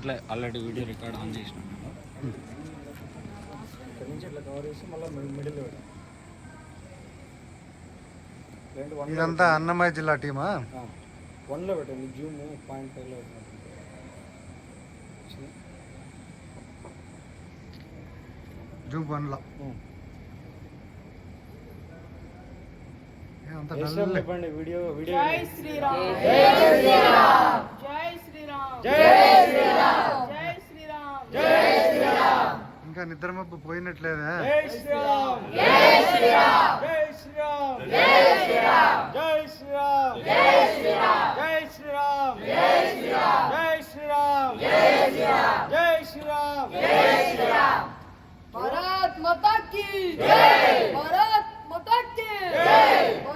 ఇట్లా already video record on చేసినాను. ఇక్కడ నుంచి ఇట్లా కవర్ చేసి మళ్ళీ మిడిల్ ఇదంతా అన్నమయ్య జిల్లా టీమా? 1లో పెట్టండి, జూమ్ 0.5లో పెట్టండి. జూమ్ 1లో చెప్పండి. వీడియో జై శ్రీరామ్, జై శ్రీరామ్, జై శ్రీరామ్, జై శ్రీరామ్, జై శ్రీరామ్, జై శ్రీరామ్. ఇంకా నిద్ర మబ్బు పోయినట్లేదా? జై శ్రీరామ్, జై శ్రీరామ్, జై శ్రీరామ్, జై శ్రీరామ్, జై శ్రీరామ్, జై శ్రీరామ్, జై శ్రీరామ్, జై శ్రీరామ్, జై శ్రీరామ్, జై శ్రీరామ్, జై శ్రీరామ్, జై శ్రీరామ్. భారత్ మాతా కీ జై, భారత్ మాతా కీ జై.